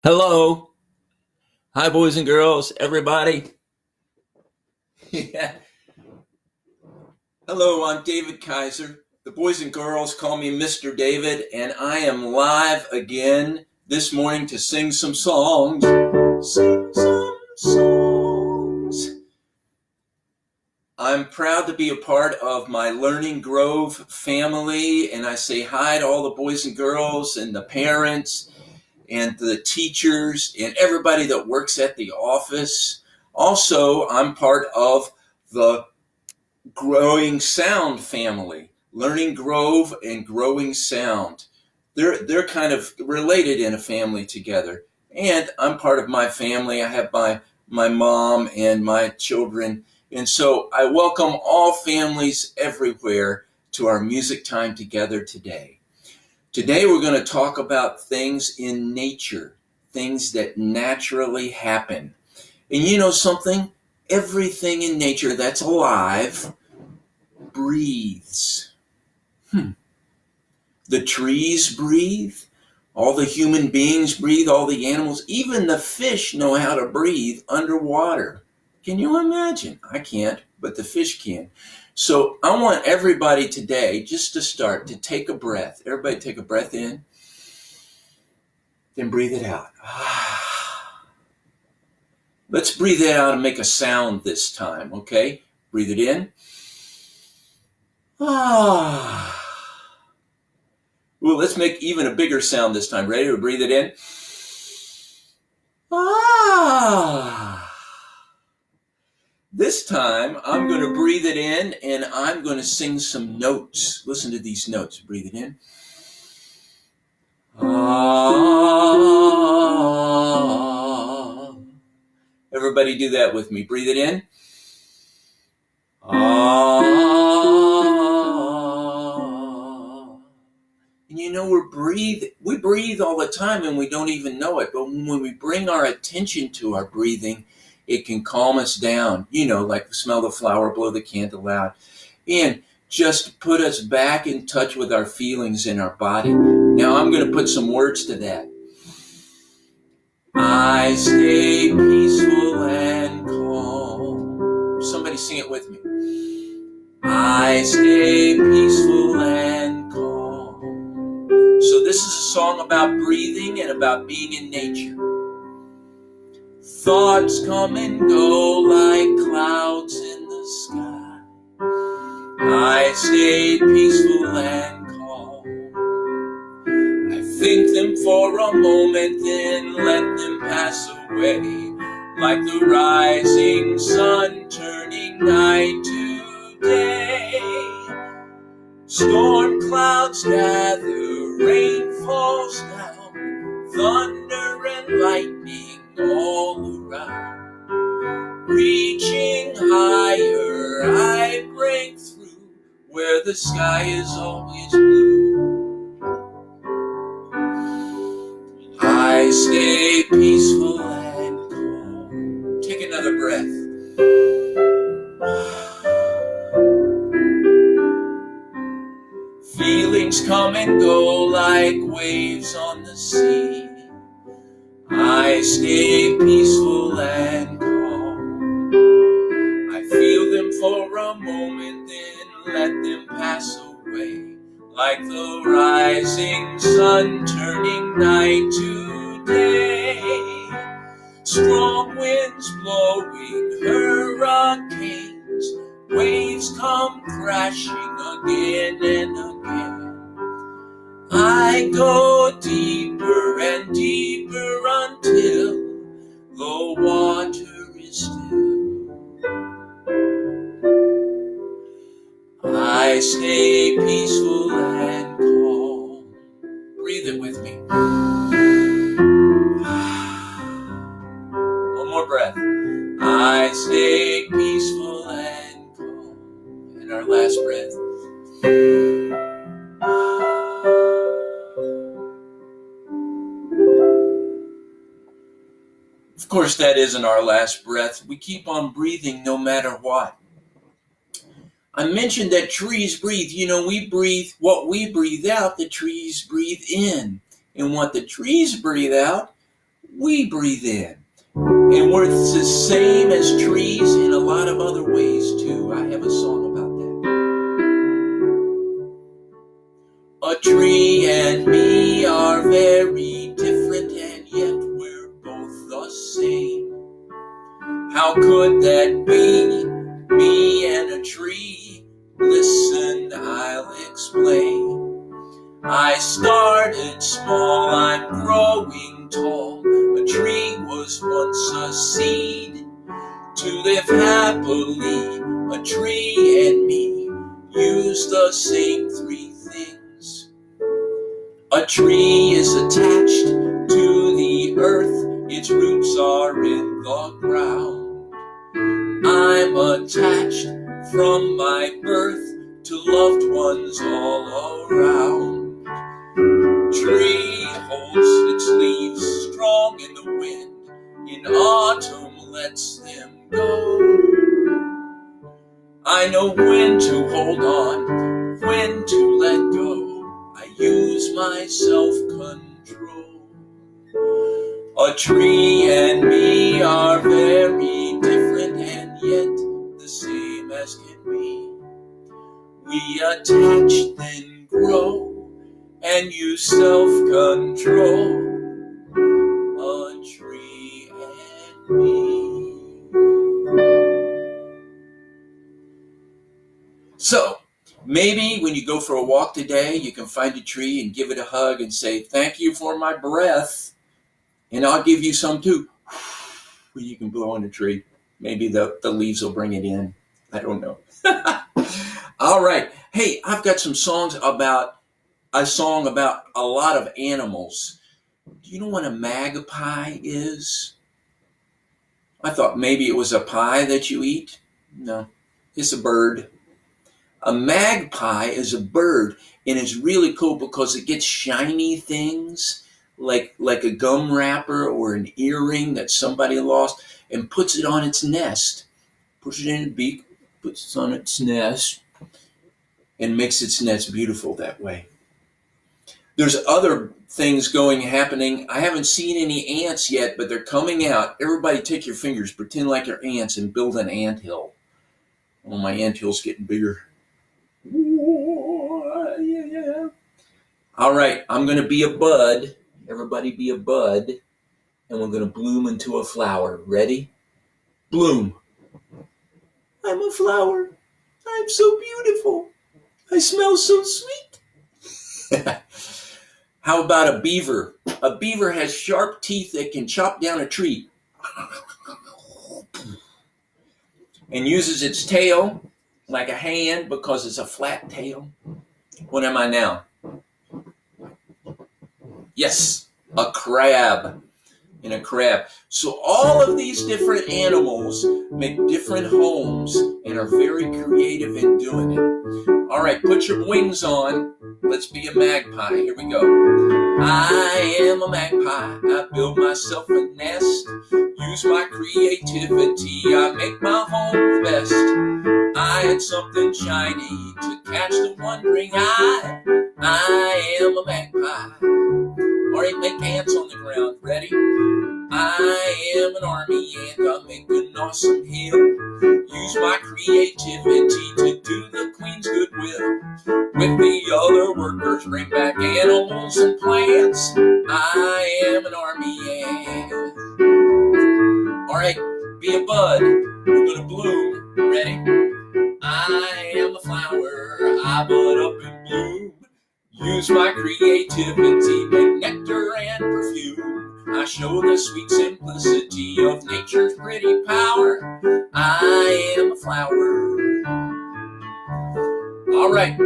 Hello. Hi, boys and girls, everybody. Yeah. Hello, I'm David Kisor. The boys and girls call me Mr. David, and I am live again this morning to sing some songs. Sing some songs. I'm proud to be a part of my Learning Grove family, and I say hi to all the boys and girls and the parents and the teachers and everybody that works at the office. Also, I'm part of the Growing Sound family, Learning Grove and Growing Sound. They're kind of related in a family together. And I'm part of my family. I have my mom and my children. And so I welcome all families everywhere to our music time together today. Today we're going to talk about things in nature, things that naturally happen. And you know something? Everything in nature that's alive breathes. The trees breathe. All the human beings breathe. All the animals, even the fish know how to breathe underwater. Can you imagine? I can't, but the fish can. So I want everybody today, just to start, to take a breath. Everybody take a breath in, then breathe it out. Let's breathe it out and make a sound this time, okay? Breathe it in. Well, let's make even a bigger sound this time. Ready to breathe it in? This time, I'm going to breathe it in and I'm going to sing some notes. Listen to these notes. Breathe it in. Everybody do that with me. Breathe it in. And you know, we breathe all the time and we don't even know it. But when we bring our attention to our breathing, it can calm us down. You know, like smell the flower, blow the candle out. And just put us back in touch with our feelings in our body. Now I'm going to put some words to that. I stay peaceful and calm. Somebody sing it with me. I stay peaceful and calm. So this is a song about breathing and about being in nature. Thoughts come and go like clouds in the sky. I stay peaceful and calm. I think them for a moment, then let them pass away, like the rising sun turning night to day. Storm clouds gather, rain falls down, thunder and lightning all around. Reaching higher, I break through where the sky is always blue. I stay peaceful and calm. Take another breath. Feelings come and go like waves on the sea. I stay peaceful and calm. I feel them for a moment, then let them pass away, like the rising sun turning night to day. Strong winds blowing, hurricanes, waves come crashing again and again. I go deeper and deeper until the water is still. I stay peaceful and calm. Breathe it with me. One more breath. I stay peaceful and calm. And our last breath. Of course, that isn't our last breath. We keep on breathing no matter what. I mentioned that trees breathe. You know, we breathe what we breathe out, the trees breathe in. And what the trees breathe out, we breathe in. And we're the same as trees in a lot of other ways too. I have a song about that. A tree and me are very different, and yet we're both the same. How could that be? Me and a tree? Listen, I'll explain. I started small, I'm growing tall. A tree was once a seed to live happily. A tree and me use the same three things. A tree is attached to the earth, its roots are in the ground. I'm attached from my birth to loved ones all around. Tree holds its leaves strong in the wind, in autumn lets them go. I know when to hold on, when to let go. I use my self-control. A tree and me are very different, and yet the same as can be. We attach, then grow, and use self-control. A tree and me. So, maybe when you go for a walk today, you can find a tree and give it a hug and say, thank you for my breath, and I'll give you some too. You can blow on a tree. Maybe the leaves will bring it in. I don't know. All right. Hey, I've got some songs about a song about a lot of animals. Do you know what a magpie is? I thought maybe it was a pie that you eat. No, it's a bird. A magpie is a bird, and it's really cool because it gets shiny things like a gum wrapper or an earring that somebody lost and puts it on its nest. Puts it in the beak, puts it on its nest, and makes its nest beautiful that way. There's other things happening. I haven't seen any ants yet, but they're coming out. Everybody take your fingers, pretend like you're ants, and build an anthill. Oh, my anthill's getting bigger. Yeah. All right, I'm going to be a bud. Everybody be a bud. And we're going to bloom into a flower. Ready? Bloom. I'm a flower. I'm so beautiful. I smell so sweet. How about a beaver? A beaver has sharp teeth that can chop down a tree and uses its tail like a hand because it's a flat tail. What am I now? Yes, a crab. In a crab. So all of these different animals make different homes and are very creative in doing it. All right, put your wings on. Let's be a magpie. Here we go. I am a magpie. I build myself a nest. Use my creativity. I make my home the best. I had something shiny to catch the wandering eye. I am a magpie. All right, make ants on the ground. Ready? I am an army ant. I make an awesome hill. Use my creativity to do the queen's goodwill. With the other workers, bring back animals and plants. I am an army ant. All right, be a bud. We're gonna bloom. Ready? I am a flower. I bud up and bloom. Use my creativity, make nectar and perfume. I show the sweet simplicity of nature's pretty power. I am a flower. All right,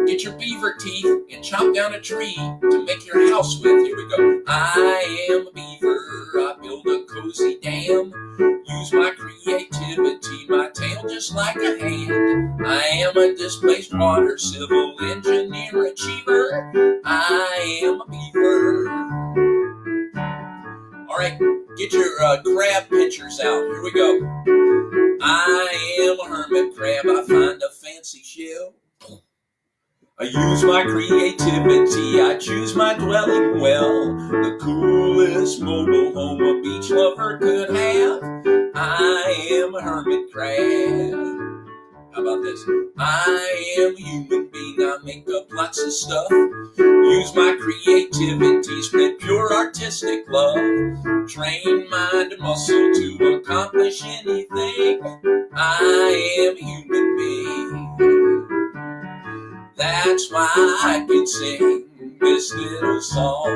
get your beaver teeth and chop down a tree to make your house with. Here we go. I am a beaver. I build a cozy dam. Use my creativity, my tail just like a hand. I am a displaced water civil engineer achiever. I am a beaver. All right, get your crab pictures out. Here we go. I am a hermit crab. I find a fancy shell. I use my creativity, I choose my dwelling well. The coolest mobile home a beach lover could have. I am a hermit crab. How about this? I am a human being, I make up lots of stuff. Use my creativity, spread pure artistic love. Train mind and muscle to accomplish anything. I am a human being. That's why I can sing this little song.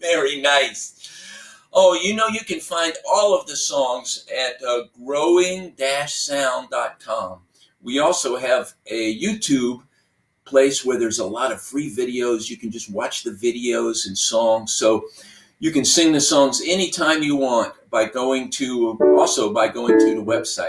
Very nice. Oh, you know, you can find all of the songs at growing-sound.com. We also have a YouTube place where there's a lot of free videos. You can just watch the videos and songs. So you can sing the songs anytime you want by going to the website,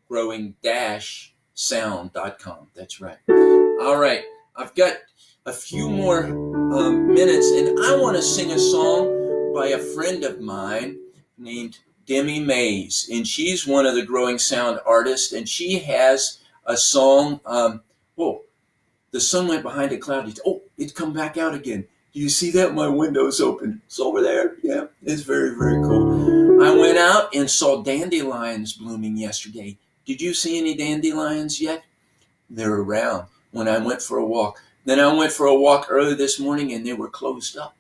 growing-sound.com. That's right. All right. I've got a few more minutes, and I want to sing a song by a friend of mine named Demi Mays, and she's one of the Growing Sound artists, and she has a song. The sun went behind a cloud. It's come back out again. Do you see that? My window's open. It's over there. Yeah, it's very, very cool. I went out and saw dandelions blooming yesterday. Did you see any dandelions yet? They're around when I went for a walk. Then I went for a walk early this morning and they were closed up.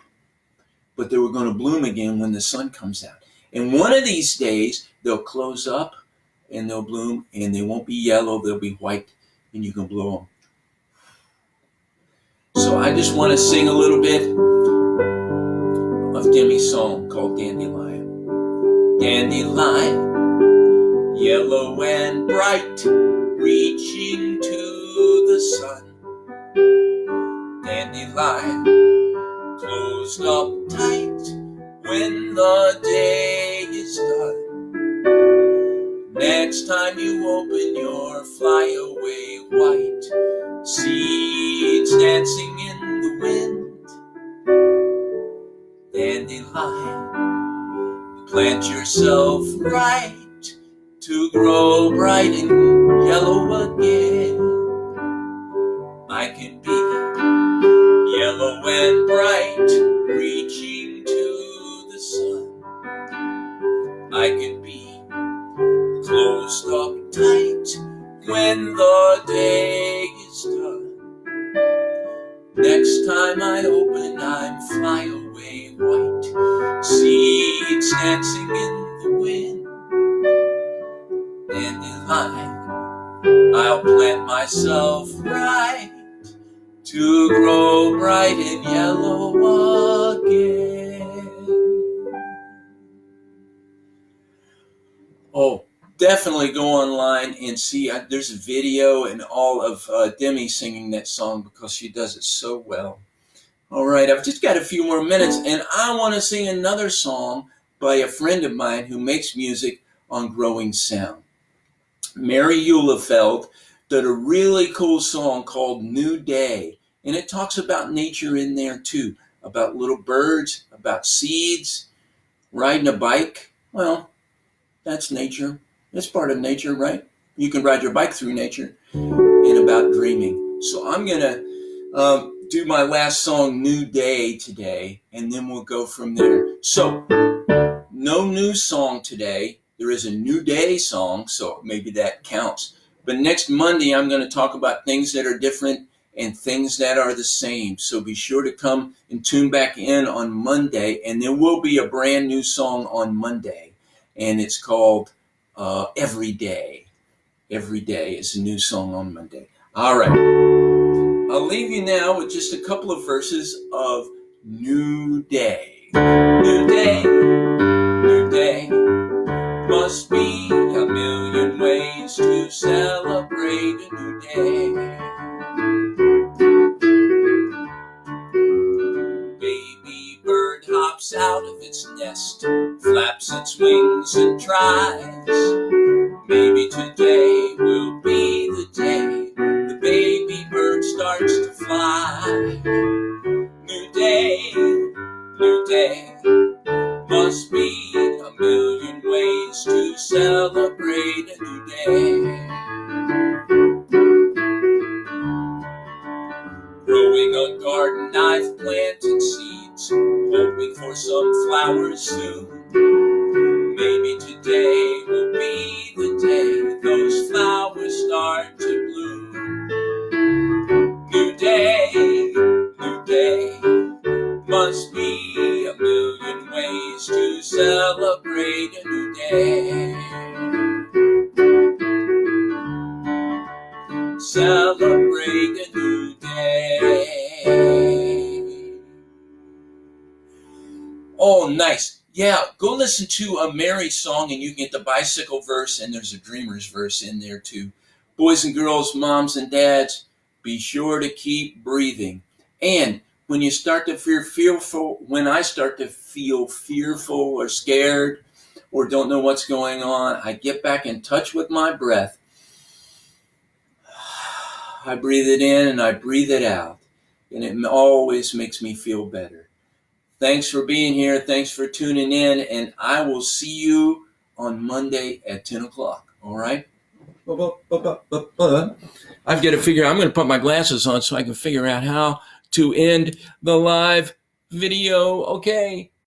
But they were going to bloom again when the sun comes out. And one of these days, they'll close up and they'll bloom, and they won't be yellow, they'll be white, and you can blow them. So I just want to sing a little bit of Demi's song called Dandelion. Dandelion, yellow and bright, reaching to the sun. Dandelion, closed up tight when the day is done. Next time you open your flyaway white, seeds dancing in the wind. Dandelion, plant yourself right to grow bright and yellow again. I can be yellow and bright, reaching to the sun. I can be closed up tight when the day is done. Next time I open, I'm flyaway white, seeds dancing in the wind. Dandelion, I'll plant myself right to grow bright and yellow again. Oh, definitely go online and see. There's a video and all of Demi singing that song because she does it so well. All right, I've just got a few more minutes, and I want to sing another song by a friend of mine who makes music on Growing Sound. Mary Eulefeld did a really cool song called New Day, and it talks about nature in there too, about little birds, about seeds, riding a bike. Well, that's nature. It's part of nature, right? You can ride your bike through nature. And about dreaming. So I'm going to do my last song, New Day, today, and then we'll go from there. So, no new song today. There is a New Day song, so maybe that counts. But next Monday, I'm going to talk about things that are different and things that are the same. So be sure to come and tune back in on Monday, and there will be a brand new song on Monday, and it's called Every Day. Every Day is a new song on Monday. All right. I'll leave you now with just a couple of verses of New Day. New day, new day. Must be a million ways to celebrate a new day. Baby bird hops out of its nest, flaps its wings and tries. Maybe today will be the day the baby bird starts to fly. New day, new day. Must be a million ways to celebrate a new day. and I've planted seeds, hoping for some flowers soon. Maybe today will be the day those flowers start to bloom. New day, must be a million ways to celebrate a new day. Celebrate a new day. Oh, nice. Yeah, go listen to a Mary song and you can get the bicycle verse, and there's a Dreamers verse in there too. Boys and girls, moms and dads, be sure to keep breathing. And when you start to feel fearful, when I start to feel fearful or scared or don't know what's going on, I get back in touch with my breath. I breathe it in and I breathe it out, and it always makes me feel better. Thanks for being here. Thanks for tuning in, and I will see you on Monday at 10 o'clock. All right? I've got to figure out, I'm going to put my glasses on so I can figure out how to end the live video. Okay.